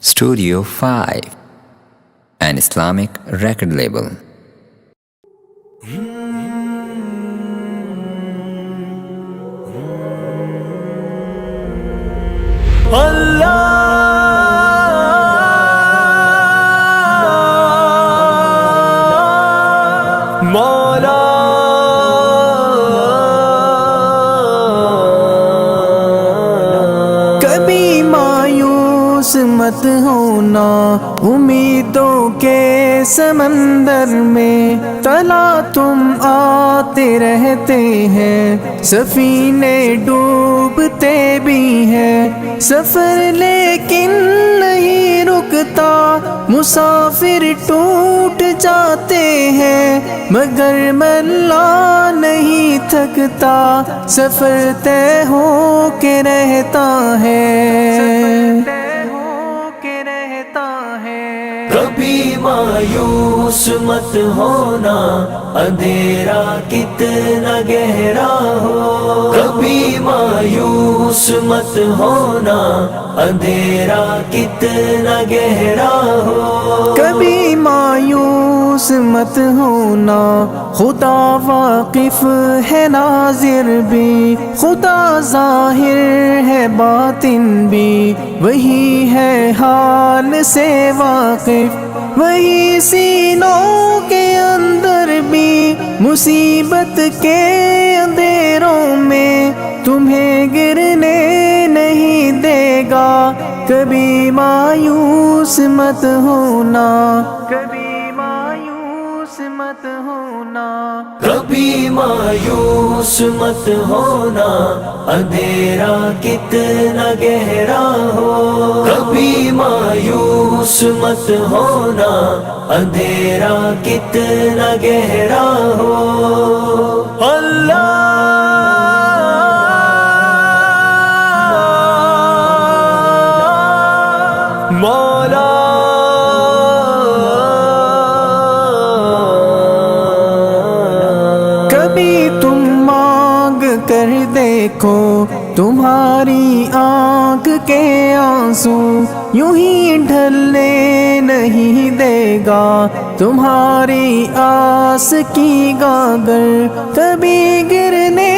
Studio 5, an Islamic record label. کبھی مایوس مت ہونا امیدوں کے سمندر میں، تلا تم آتے رہتے ہیں، سفینے ڈوبتے بھی ہیں، سفر لیکن نہیں رکتا، مسافر ٹوٹ جاتے ہیں، مگر ملا نہیں تھکتا، سفر طے ہو کے رہتا ہے۔ کبھی مایوس مت ہونا، اندھیرا کتنا گہرا ہو، کبھی مایوس مت ہونا، اندھیرا کتنا گہرا ہو، کبھی مایوس مت ہونا، خدا واقف ہے ناظر بھی، خدا ظاہر ہے باطن بھی، وہی ہے حال سے واقف، وہی سینوں کے اندر بھی، مصیبت کے اندھیروں میں تمہیں گرنے نہیں دے گا، کبھی مایوس مت ہونا، کبھی مایوس مت ہونا، کبھی مایوس مت ہونا، اندھیرا کتنا گہرا ہو، کبھی مایوس مت ہونا، اندھیرا کتنا گہرا ہو، اللہ مولا کبھی تم مانگ کر دیکھو، تمہاری آنکھ کے آنسو یوں ہی ڈھلنے نہیں دے گا، تمہاری آس کی گاگر کبھی گرنے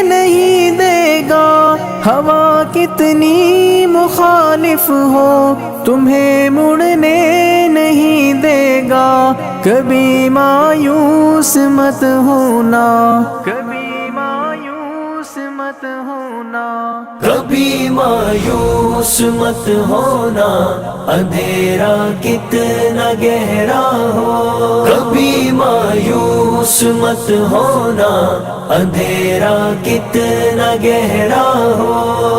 نہیں دے گا، ہوا کتنی مخالف ہو تمہیں مڑنے نہیں دے گا، کبھی مایوس مت ہونا، کبھی مایوس مت ہونا، کبھی مایوس مت ہونا، اندھیرا کتنا گہرا ہو، کبھی مایوس مت ہونا، اندھیرا کتنا گہرا ہو،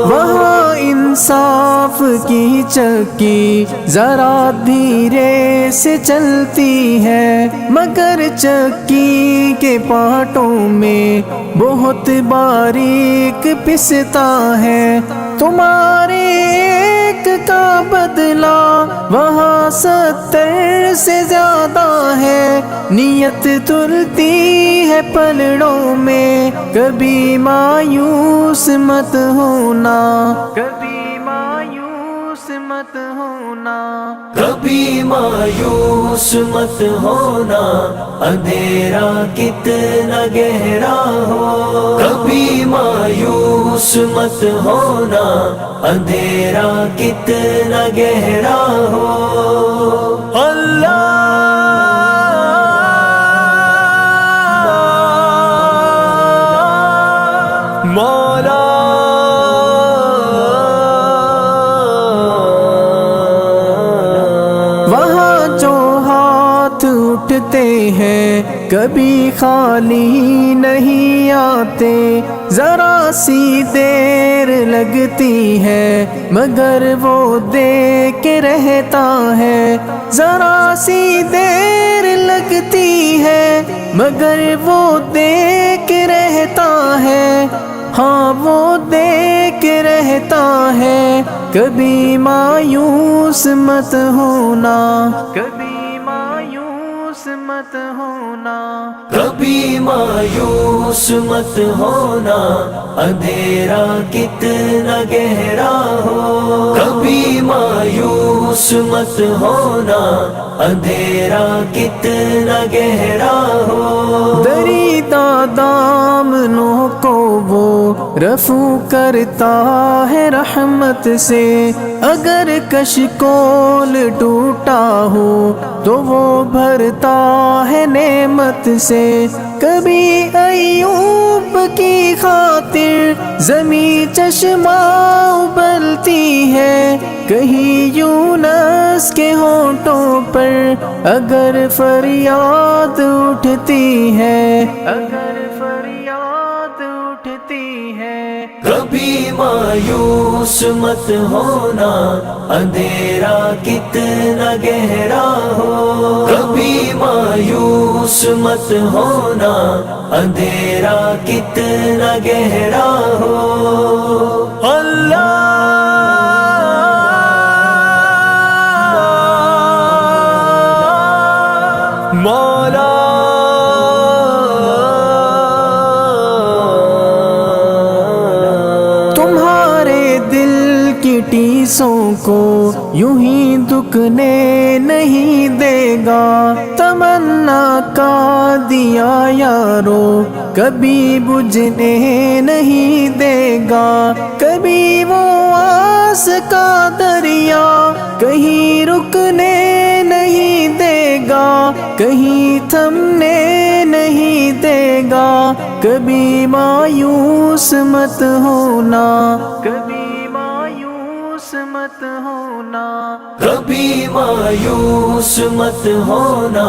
وہاں انصاف کی چکی ذرا دھیرے سے چلتی ہے، مگر چکی کے پارٹوں میں بہت باریک پستا ہے، تمہارے ایک کا بدلہ وہاں 70 سے زیادہ ہے، نیت تلتی ہے پلڑوں میں، کبھی مایوس مت ہونا، کبھی مایوس مت ہونا، کبھی مایوس مت ہونا، اندھیرا کتنا گہرا ہو، کبھی مایوس مت ہونا، اندھیرا کتنا گہرا ہو، اللہ مولا وہاں جو ہاتھ اٹھتے ہیں کبھی خالی نہیں آتے، ذرا سی دیر لگتی ہے مگر وہ دے کے رہتا ہے، ذرا سی دیر لگتی ہے مگر وہ دے کے رہتا ہے، ہاں وہ دے کے رہتا ہے، کبھی مایوس مت ہونا، کبھی مایوس مت ہونا، کبھی مایوس مت ہونا، اندھیرا کتنا گہرا ہو، کبھی مایوس مایوس مت ہونا، اندھیرا کتنا گہرا ہو، دریدہ دامنوں کو وہ رفو کرتا ہے رحمت سے، اگر کشکول ٹوٹا ہو تو وہ بھرتا ہے نعمت سے، کبھی ایوب کی خاطر زمین چشمہ ابلتی ہے، کہیں یونس کے ہونٹوں پر اگر فریاد اٹھتی ہے، اگر فریاد اٹھتی ہے۔ کبھی مایوس مت ہونا، اندھیرا کتنا گہرا ہو، کبھی مایوس مت ہونا، اندھیرا کتنا گہرا ہو، اللہ مولا تمہارے دل کی ٹیسوں کو یوں ہی دکنے نہیں دے گا، تمنا کا دیا یارو کبھی بجھنے نہیں دے گا، کبھی وہ آس کا دریا کہیں رکنے نہیں دے گا، کہیں تھمنے نہیں دے گا، کبھی مایوس مت ہونا، کبھی مایوس مت ہونا، کبھی مایوس مت ہونا،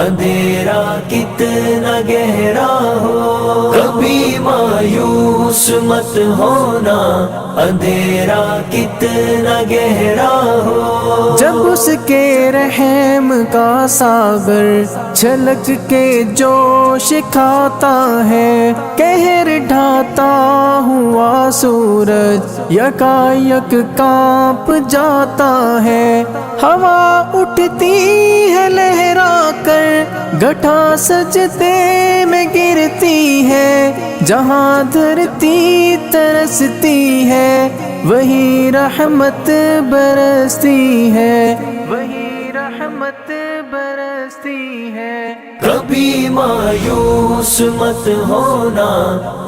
اندھیرا کتنا گہرا ہو، کبھی مایوس مت ہونا، اندھیرا کتنا گہرا ہو، جب اس کے رحم کا ساگر چھلک کے جوش کھاتا ہے، قہر ڈھاتا ہوا سورج یکایک کانپ جاتا ہے، ہوا اٹھتی ہے لہرا کر گٹھا سجدے میں گرتی ہے، جہاں دھرتی ترستی ہے وہی رحمت برستی ہے، وہی رحمت برستی ہے۔ کبھی مایوس مت ہونا،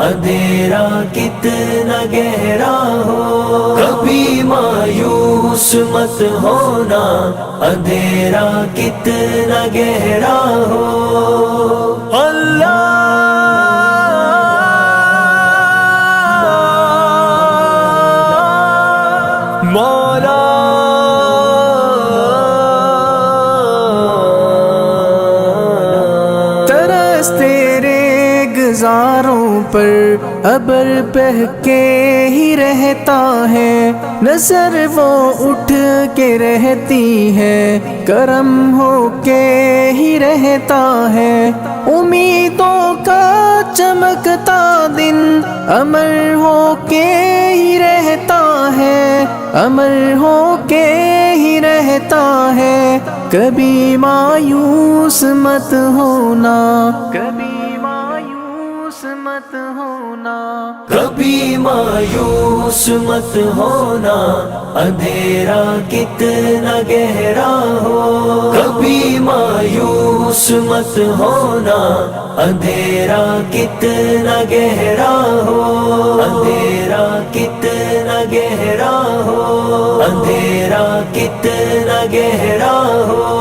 اندھیرا کتنا گہرا ہو، کبھی مایوس مت ہونا، اندھیرا کتنا گہرا ہو، اللہ مولا ترس تیرے گزاروں پر ابر بہہ کے ہی رہتا ہے، نظر وہ اٹھ کے رہتی ہے، کرم ہو کے ہی رہتا ہے، امیدوں کا چمکتا دن امر ہو کے ہی رہتا ہے، امر ہو کے ہی رہتا ہے، کبھی مایوس مت ہونا، کبھی مایوس مت ہونا، کبھی مایوس مت ہونا، اندھیرا کتنا گہرا ہو، کبھی مایوس مت ہونا، اندھیرا کتنا گہرا ہو، اندھیرا کتنا گہرا ہو، اندھیرا کتنا گہرا ہو۔